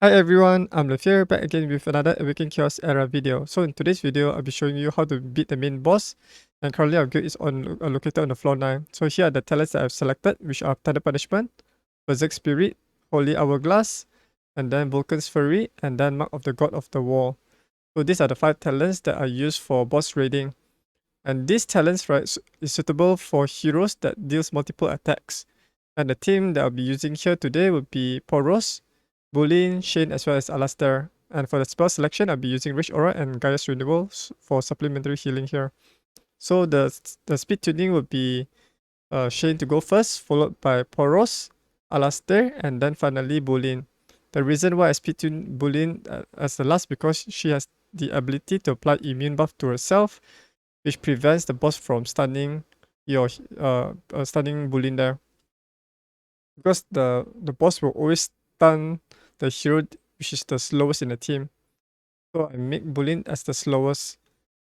Hi everyone, I'm Alastair back again with another Awaken Chaos Era video. So in today's video, I'll be showing you how to beat the main boss. And currently our guild is located on the floor 9. So here are the talents that I've selected, which are Thunder Punishment, Berserk Spirit, Holy Hourglass, and then Vulcan's Fury, and then Mark of the God of the War. So these are the 5 talents that are used for boss raiding. And these talents, right, is suitable for heroes that deals multiple attacks. And the team that I'll be using here today will be Poros, Boolin, Shane, as well as Alastair. And for the spell selection, I'll be using Rich Aura and Gaia's Renewal for supplementary healing here. So the speed tuning would be Shane to go first, followed by Poros, Alastair, and then finally Boolin. The reason why I speed tune Boolin as the last because she has the ability to apply immune buff to herself, which prevents the boss from stunning your stunning Boolin there. Because the boss will always stun the hero which is the slowest in the team. So I make Boolin as the slowest.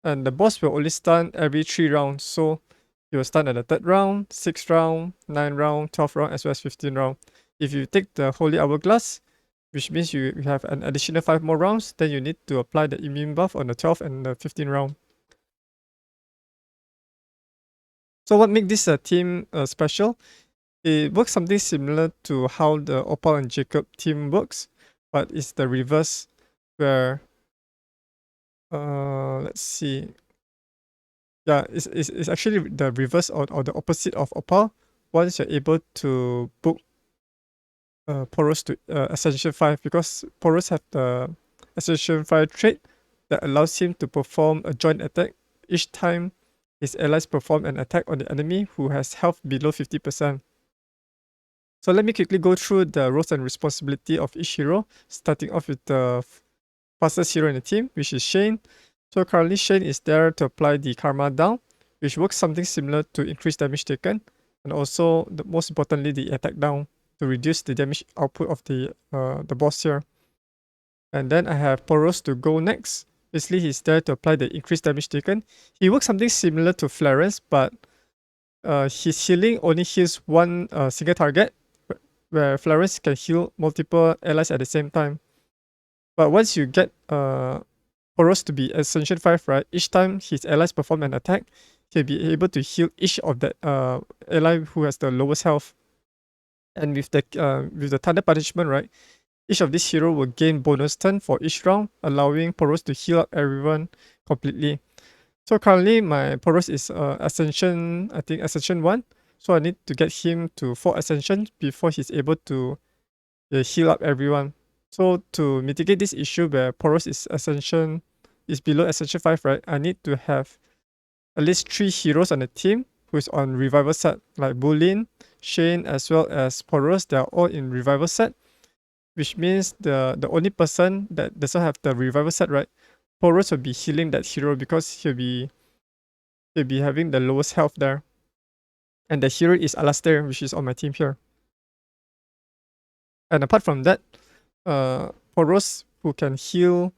And the boss will only stun every 3 rounds. So he will stun at the 3rd round, 6th round, 9th round, 12th round, as well as 15th round. If you take the Holy Hourglass, which means you have an additional 5 more rounds, then you need to apply the immune buff on the 12th and the 15th round. So what makes this team special? It works something similar to how the Opal and Jacob team works, but it's the reverse where let's see. Yeah, it's actually the reverse or the opposite of Opal. Once you're able to book Poros to Ascension 5, because Poros have the Ascension 5 trait that allows him to perform a joint attack each time his allies perform an attack on the enemy who has health below 50%. So let me quickly go through the roles and responsibility of each hero, starting off with the fastest hero in the team, which is Shane. So currently Shane is there to apply the Karma down, which works something similar to increase damage taken, and also most importantly the attack down to reduce the damage output of the boss here. And then I have Poros to go next. Basically he's there to apply the increased damage taken. He works something similar to Clarence, but his healing only heals one single target, where Florence can heal multiple allies at the same time. But once you get Poros to be Ascension 5, right, each time his allies perform an attack, he'll be able to heal each of that ally who has the lowest health. And with the Thunder Punishment, right, each of these hero will gain bonus turn for each round, allowing Poros to heal up everyone completely. So currently my Poros is Ascension, I think Ascension 1. So I need to get him to 4 Ascension before he's able to heal up everyone. So to mitigate this issue where Poros is below Ascension 5, right? I need to have at least 3 heroes on the team who is on revival set, like Boolin, Shane, as well as Poros. They are all in revival set, which means the only person that doesn't have the revival set, right? Poros will be healing that hero because he'll be having the lowest health there. And the hero is Alastair, which is on my team here. And apart from that, Poros, who can heal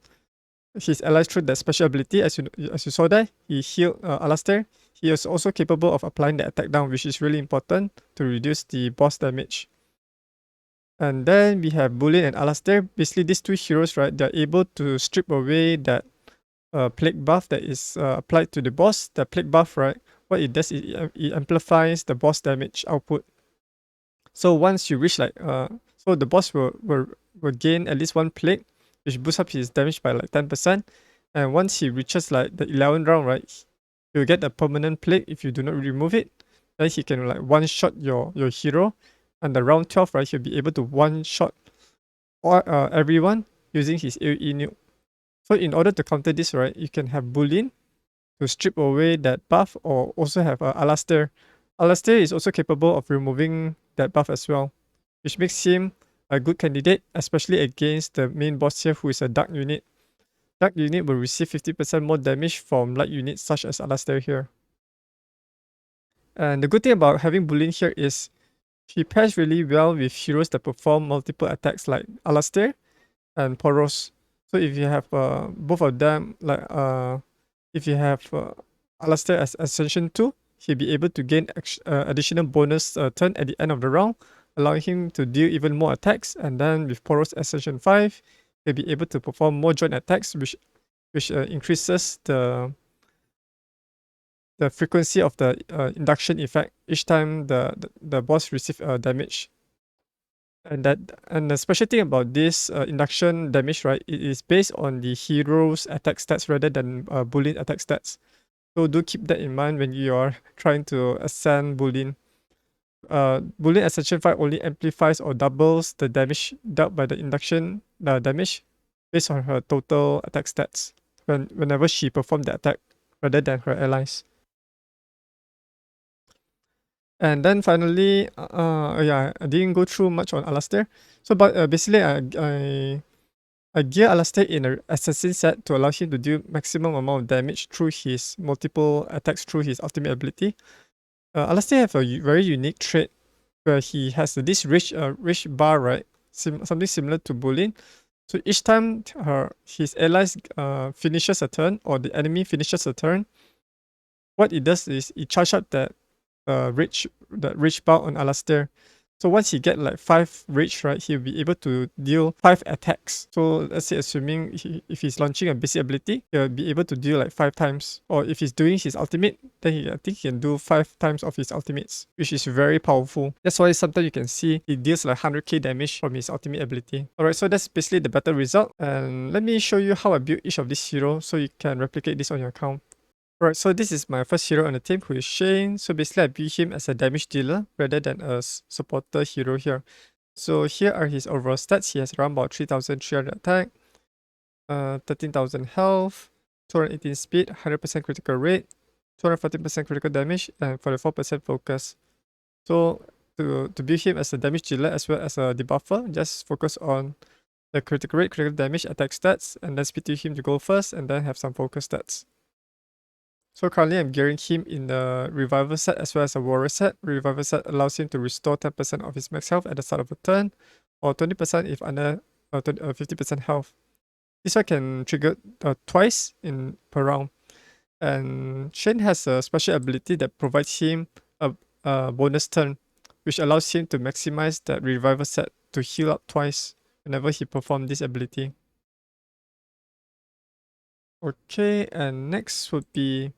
his allies through that special ability, as you saw there, he healed Alastair. He is also capable of applying the attack down, which is really important to reduce the boss damage. And then we have Boolin and Alastair. Basically, these two heroes, right, they're able to strip away that plague buff that is applied to the boss. The plague buff, right, what it does is it amplifies the boss damage output. So once you reach like so the boss will gain at least 1 plague, which boosts up his damage by like 10%. And once he reaches like the 11th round, right, he'll get a permanent plague if you do not remove it. Then he can like one shot your hero. And the round 12, right, he'll be able to one shot everyone using his AoE nuke. So in order to counter this, right, you can have Boolin to strip away that buff, or also have Alastair. Alastair is also capable of removing that buff as well, which makes him a good candidate, especially against the main boss here, who is a dark unit. Dark unit will receive 50% more damage from light units such as Alastair here. And the good thing about having Boolin here is he pairs really well with heroes that perform multiple attacks like Alastair and Poros. So if you have both of them, like if you have Alastair as Ascension 2, he'll be able to gain additional bonus turn at the end of the round, allowing him to deal even more attacks. And then with Poros Ascension 5, he'll be able to perform more joint attacks, which increases the frequency of the induction effect each time the boss receives damage. And the special thing about this induction damage, right, it is based on the hero's attack stats rather than Boolin attack stats. So do keep that in mind when you are trying to ascend Boolin. Boolin Ascension 5 only amplifies or doubles the damage dealt by the induction damage based on her total attack stats whenever she performs the attack rather than her allies. And then finally, yeah, I didn't go through much on Alastair. So, but basically, I gear Alastair in an assassin set to allow him to do maximum amount of damage through his multiple attacks through his ultimate ability. Alastair have a very unique trait where he has this rich bar, right? Something similar to Boolin. So each time his allies finishes a turn or the enemy finishes a turn, what it does is it charges up that rich bar on Alastair. So once he get like 5 rage, right, he'll be able to deal 5 attacks. So let's say assuming if he's launching a basic ability, he'll be able to deal like 5 times. Or if he's doing his ultimate, then I think he can do 5 times of his ultimates, which is very powerful. That's why sometimes you can see he deals like 100k damage from his ultimate ability. Alright, so that's basically the battle result. And let me show you how I built each of these heroes so you can replicate this on your account. Right, so this is my first hero on the team, who is Shane. So basically I build him as a damage dealer rather than a supporter hero here. So here are his overall stats. He has around about 3,300 attack, 13,000 health, 218 speed, 100% critical rate, 214% critical damage, and 44% focus. So to build him as a damage dealer as well as a debuffer, just focus on the critical rate, critical damage, attack stats, and then speed to him to go first, and then have some focus stats. So currently I'm gearing him in the Revival set as well as a Warrior set. Revival set allows him to restore 10% of his max health at the start of a turn, or 20% if under 50% health. This one can trigger twice per round. And Shane has a special ability that provides him a bonus turn, which allows him to maximize that Revival set to heal up twice whenever he performs this ability. Okay, and next would be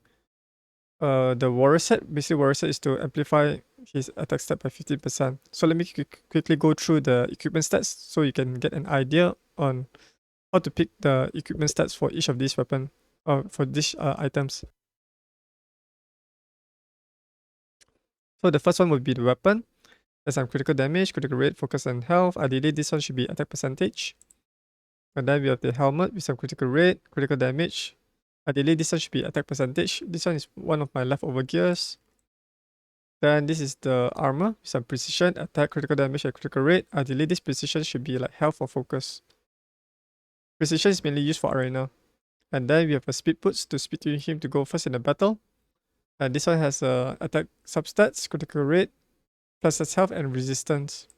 the Warrior set. Basically, Warrior set is to amplify his attack stat by 50%. So let me quickly go through the equipment stats so you can get an idea on how to pick the equipment stats for each of these weapons, for these items. So the first one would be the weapon. There's some critical damage, critical rate, focus, and health. Ideally, this one should be attack percentage. And then we have the helmet with some critical rate, critical damage. Ideally, this one should be attack percentage. This one is one of my leftover gears. Then this is the armor with some precision, attack, critical damage, and critical rate. Ideally, this precision should be like health or focus. Precision is mainly used for arena. And then we have a speed boots to speed him to go first in the battle. And this one has attack substats, critical rate, plus its health and resistance.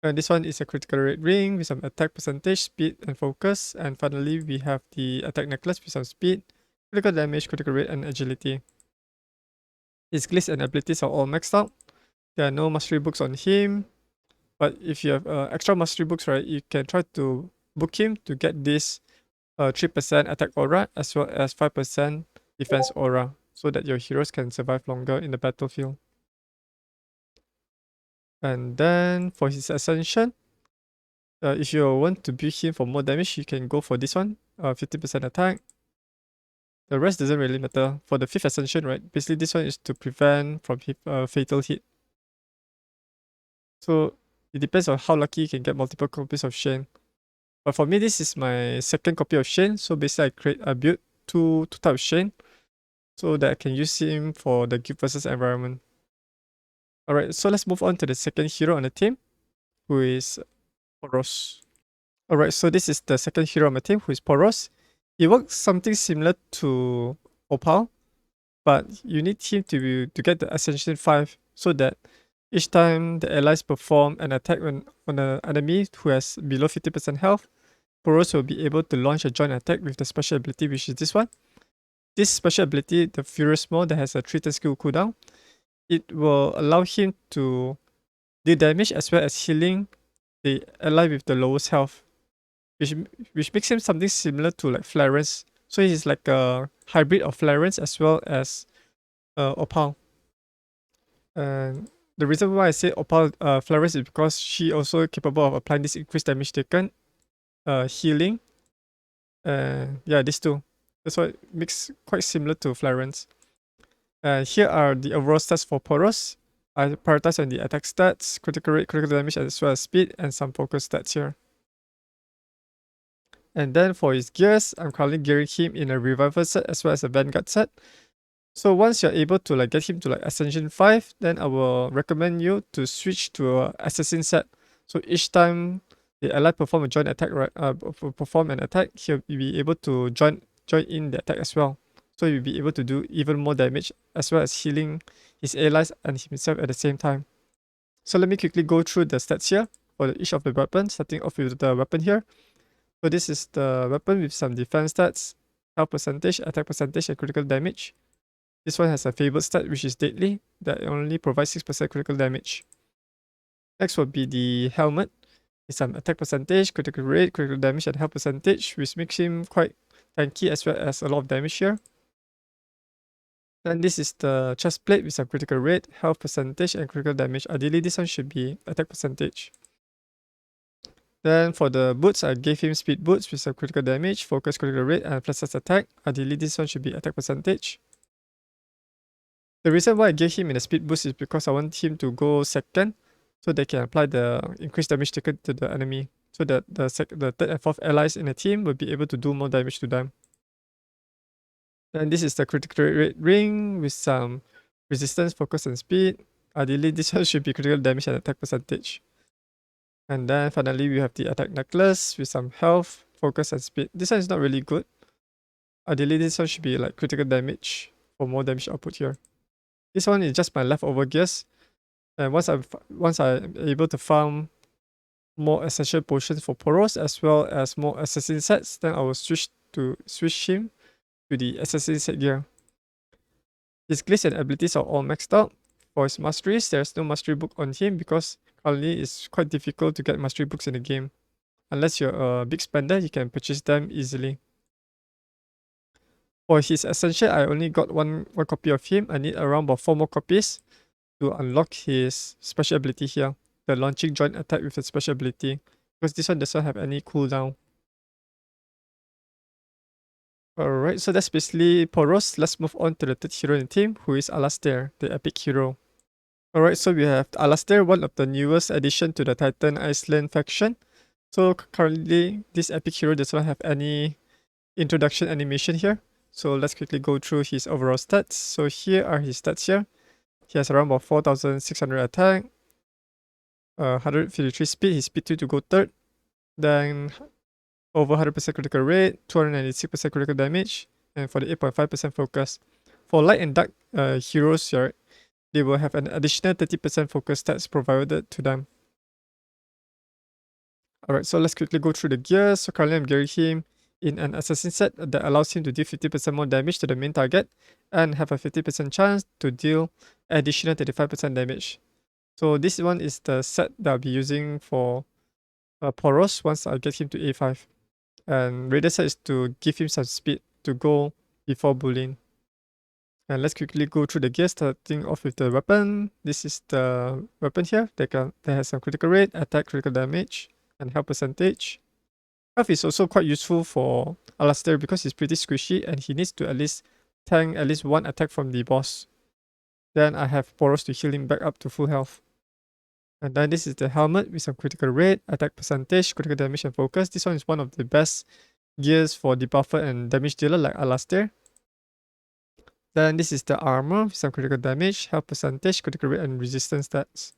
And this one is a critical rate ring with some attack percentage, speed, and focus. And finally, we have the attack necklace with some speed, critical damage, critical rate, and agility. His glyphs and abilities are all maxed out. There are no mastery books on him. But if you have extra mastery books, right, you can try to book him to get this 3% attack aura as well as 5% defense aura, so that your heroes can survive longer in the battlefield. And then for his ascension, if you want to build him for more damage, you can go for this one, 50% attack. The rest doesn't really matter. For the 5th ascension, right, basically this one is to prevent from fatal hit. So it depends on how lucky you can get multiple copies of Shane. But for me, this is my second copy of Shane. So basically I built two types of Shane so that I can use him for the guild versus environment. Alright, so let's move on to the second hero on the team, who is Poros. Alright, so this is the second hero on my team, who is Poros. He works something similar to Opal, but you need him to get the Ascension 5 so that each time the allies perform an attack on an enemy who has below 50% health, Poros will be able to launch a joint attack with the special ability, which is this one. This special ability, the Furious Maw, that has a 3 turn skill cooldown, it will allow him to deal damage as well as healing the ally with the lowest health, which makes him something similar to like Florence. So he's like a hybrid of Florence as well as Opal. And the reason why I say Opal Florence is because she also capable of applying this increased damage taken, healing, and yeah, these two. That's why it makes quite similar to Florence. Here are the overall stats for Poros. I prioritize on the attack stats, critical rate, critical damage, as well as speed, and some focus stats here. And then for his gears, I'm currently gearing him in a Revival set as well as a Vanguard set. So once you're able to like get him to like Ascension 5, then I will recommend you to switch to a Assassin set. So each time the ally perform a joint attack, right? Perform an attack, he'll be able to join in the attack as well. So you'll be able to do even more damage as well as healing his allies and himself at the same time. So let me quickly go through the stats here for each of the weapons, starting off with the weapon here. So this is the weapon with some defense stats, health percentage, attack percentage, and critical damage. This one has a fabled stat which is deadly, that only provides 6% critical damage. Next will be the helmet. It's some attack percentage, critical rate, critical damage, and health percentage, which makes him quite tanky as well as a lot of damage here. Then this is the chest plate with some critical rate, health percentage, and critical damage. Ideally, this one should be attack percentage. Then for the boots, I gave him speed boots with some critical damage, focus, critical rate, and flash attack. Ideally, this one should be attack percentage. The reason why I gave him in a speed boost is because I want him to go second, so they can apply the increased damage taken to the enemy, so that the third and fourth allies in the team will be able to do more damage to them. Then this is the critical rate ring with some resistance, focus, and speed. Ideally, this one should be critical damage and attack percentage. And then finally, we have the attack necklace with some health, focus, and speed. This one is not really good. Ideally, this one should be like critical damage for more damage output here. This one is just my leftover gears. And once I'm able to farm more essential potions for Poros as well as more assassin sets, then I will switch him to the assassin set gear. His glitch and abilities are all maxed out. For his masteries, there's no mastery book on him because currently it's quite difficult to get mastery books in the game. Unless you're a big spender, you can purchase them easily. For his essential, I only got one copy of him. I need around about 4 more copies to unlock his special ability here. The launching joint attack with the special ability. Because this one doesn't have any cooldown. Alright, so that's basically Poros. Let's move on to the third hero in the team, who is Alastair, the epic hero. Alright, so we have Alastair, one of the newest addition to the Titan Iceland faction. So currently, this epic hero does not have any introduction animation here. So let's quickly go through his overall stats. So here are his stats here. He has around about 4,600 attack, 153 speed, his speed 2 to go third. Then over 100% critical rate, 296% critical damage, and 48.5% focus. For light and dark heroes here, they will have an additional 30% focus stats provided to them. Alright, so let's quickly go through the gears. So currently I'm gearing him in an assassin set that allows him to deal 50% more damage to the main target and have a 50% chance to deal additional 35% damage. So this one is the set that I'll be using for Poros once I get him to A5. And Raider set is to give him some speed to go before Boolin. And let's quickly go through the gears, starting off with the weapon. This is the weapon here that has some critical rate, attack, critical damage, and health percentage. Health is also quite useful for Alastair because he's pretty squishy and he needs to at least tank at least one attack from the boss. Then I have Poros to heal him back up to full health. And then this is the helmet with some critical rate, attack percentage, critical damage, and focus. This one is one of the best gears for debuffer and damage dealer like Alastair. Then this is the armor with some critical damage, health percentage, critical rate, and resistance stats.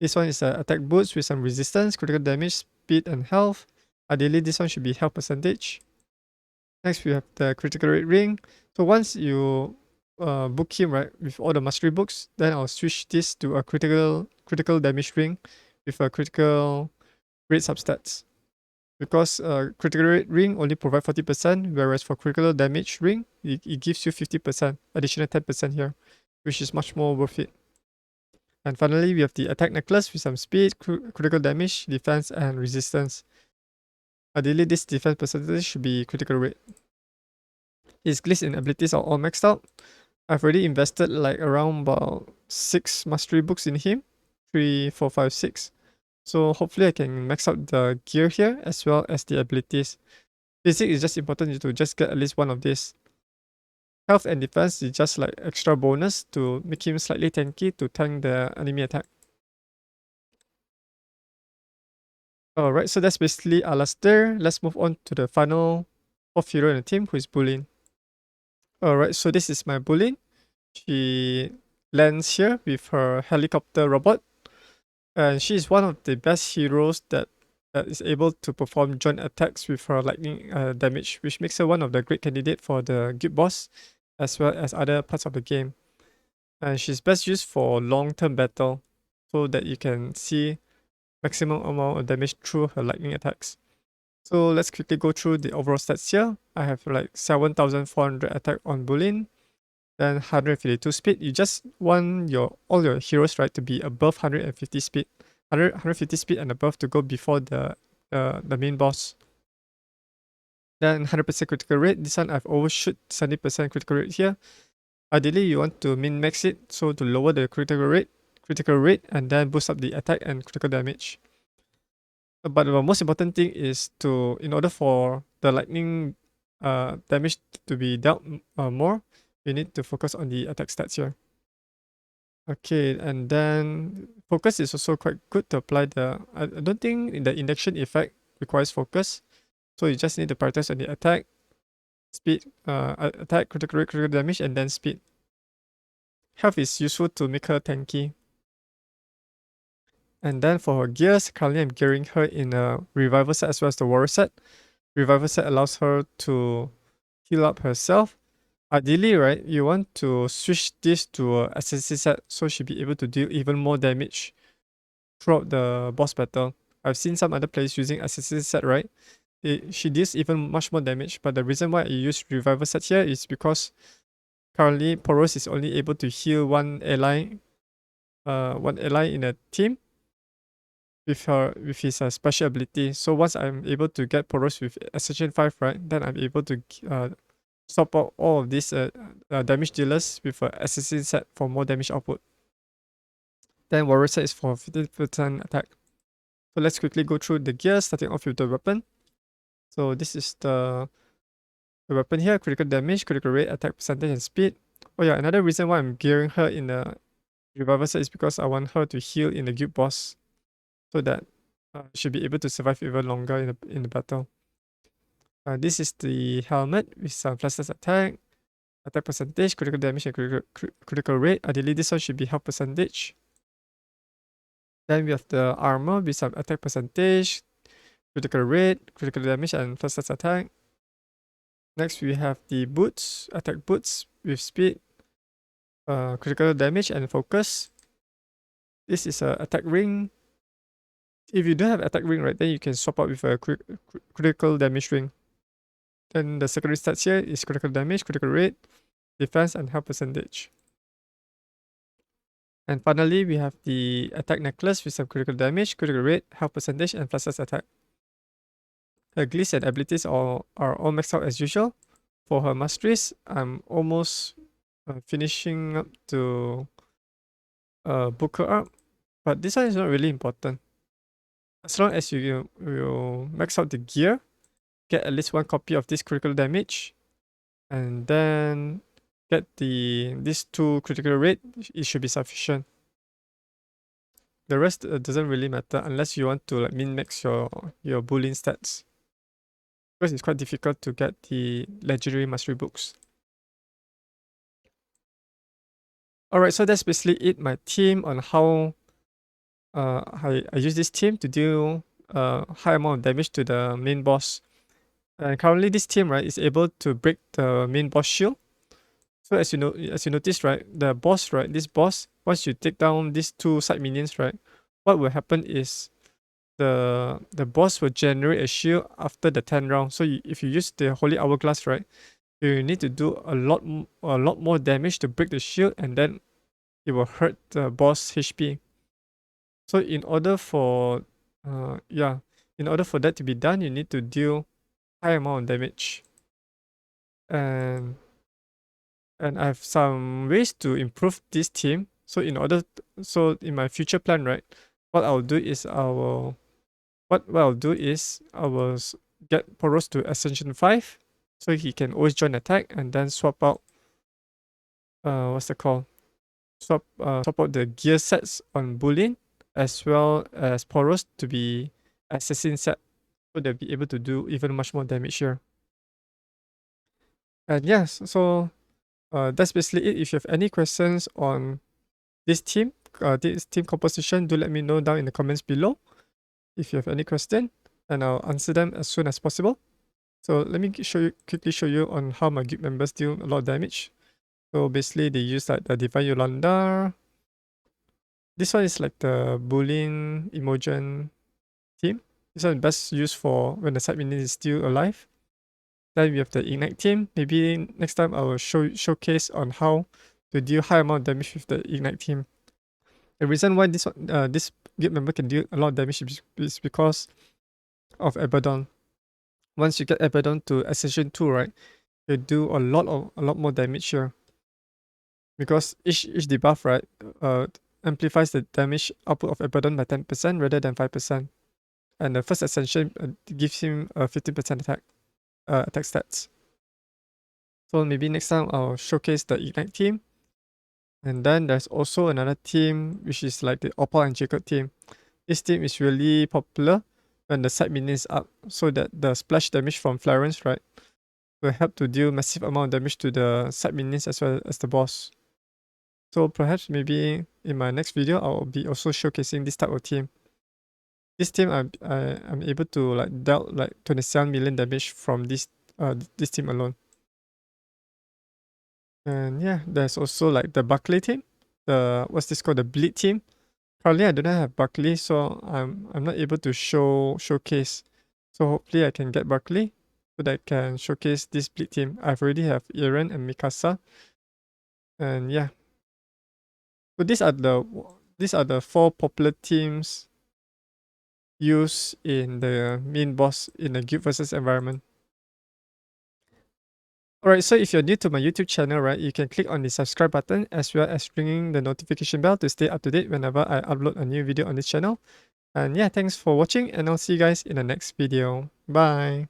This one is attack boots with some resistance, critical damage, speed, and health. Ideally, this one should be health percentage. Next, we have the critical rate ring. So once you book him right with all the mastery books, then I'll switch this to a critical damage ring with a critical rate substats. Because critical rate ring only provide 40%, whereas for critical damage ring, it gives you 50%, additional 10% here, which is much more worth it. And finally, we have the attack necklace with some speed, critical damage, defense, and resistance. Ideally, this defense percentage should be critical rate. His glitch and abilities are all maxed out. I've already invested like around about 6 mastery books in him. 3, 4, 5, 6. So hopefully I can max out the gear here as well as the abilities. Physics is just important to just get at least one of these. Health and defense is just like extra bonus to make him slightly tanky to tank the enemy attack. Alright, so that's basically Alastair. Let's move on to the final 4th hero in the team, who is Boolin. Alright, so this is my Boolin. She lands here with her helicopter robot. And she is one of the best heroes that is able to perform joint attacks with her lightning damage, which makes her one of the great candidates for the guild boss, as well as other parts of the game. And she's best used for long-term battle, so that you can see maximum amount of damage through her lightning attacks. So let's quickly go through the overall stats here. I have like 7,400 attack on Boolin, then 152 speed. You just want all your heroes, right, to be above 150 speed. 150 speed and above to go before the main boss. Then 100% critical rate. This one I've overshoot 70% critical rate here. Ideally, you want to min-max it, so to lower the critical rate, and then boost up the attack and critical damage. But the most important thing is in order for the lightning damage to be dealt more, we need to focus on the attack stats here. Okay, and then focus is also quite good to apply I don't think the induction effect requires focus. So you just need to prioritize on the attack, speed, attack, critical rate, critical damage, and then speed. Health is useful to make her tanky. And then for her gears, currently I'm gearing her in a revival set as well as the warrior set. Revival set allows her to heal up herself. Ideally, right, you want to switch this to a assassin set so she'll be able to deal even more damage throughout the boss battle. I've seen some other players using assassin set, right? She deals even much more damage, but the reason why I use revival set here is because currently Poros is only able to heal one ally in a team with his special ability. So once I'm able to get Poros with Ascension 5, right, then I'm able to stop out all of these damage dealers with an assassin set for more damage output. Then warrior set is for 50% attack. So let's quickly go through the gears, starting off with the weapon. So this is the weapon here: critical damage, critical rate, attack percentage, and speed. Oh yeah, another reason why I'm gearing her in the revival set is because I want her to heal in the guild boss, so that she'll be able to survive even longer in the battle. This is the helmet with some flashless attack percentage, critical damage, and critical rate. Ideally, this one should be health percentage. Then we have the armor with some attack percentage, critical rate, critical damage, and flashless attack. Next, we have the boots, attack boots with speed, critical damage, and focus. This is a attack ring. If you don't have attack ring, right, then you can swap out with a critical damage ring. Then the secondary stats here is critical damage, critical rate, defense, and health percentage. And finally, we have the attack necklace with some critical damage, critical rate, health percentage, and flashless attack. Her glitch and abilities are all maxed out as usual. For her masteries, I'm almost finishing up to book her up, but this one is not really important. As long as you max out the gear, get at least one copy of this critical damage, and then get these 2 critical rate, it should be sufficient. The rest doesn't really matter unless you want to like min-max your Boolin stats, because it's quite difficult to get the legendary mastery books. Alright, so that's basically it, my team on how I use this team to deal high amount of damage to the main boss. And currently this team, right, is able to break the main boss shield. So as you notice, right, the boss, right, this boss, once you take down these 2 side minions, right, what will happen is the boss will generate a shield after the 10 round. So if you use the Holy Hourglass, right, you need to do a lot more damage to break the shield, and then it will hurt the boss HP. So in order for in order for that to be done, you need to deal high amount of damage. And I have some ways to improve this team. So in my future plan, right, what I'll do is I will get Poros to Ascension 5, so he can always join attack and then swap out what's it called? Swap out the gear sets on Boolin as well as Poros to be assassin set, so they'll be able to do even much more damage here. And yes, so that's basically it. If you have any questions on this team composition, do let me know down in the comments below if you have any question, and I'll answer them as soon as possible. So let me quickly show you on how my guild members deal a lot of damage. So basically they use like the Divine Yolanda. This one is like the Boolin Imogen team. This one is best used for when the side minion is still alive. Then we have the Ignite team. Maybe next time I will showcase on how to deal high amount of damage with the Ignite team. The reason why this guild member can deal a lot of damage is because of Abaddon. Once you get Abaddon to Ascension 2, right, you do a lot more damage here. Because each debuff, right, amplifies the damage output of Abaddon by 10% rather than 5%. And the first Ascension gives him a 50% attack stats. So maybe next time I'll showcase the Ignite team. And then there's also another team which is like the Opal and Jacob team. This team is really popular when the side minion is up, so that the splash damage from Florence, right, will help to deal massive amount of damage to the side minions as well as the boss. So perhaps maybe in my next video I'll be also showcasing this type of team. This team I'm able to like dealt like 27 million damage from this team alone. And yeah, there's also like the Buckley team. What's this called? The Bleed team. Currently I do not have Buckley, so I'm not able to showcase. So hopefully I can get Buckley so that I can showcase this Bleed team. I've already have Eren and Mikasa. And yeah. So these are the 4 popular teams used in the main boss in the guild versus environment. Alright, so if you're new to my YouTube channel, right, you can click on the subscribe button as well as ringing the notification bell to stay up to date whenever I upload a new video on this channel. And yeah, thanks for watching, and I'll see you guys in the next video. Bye!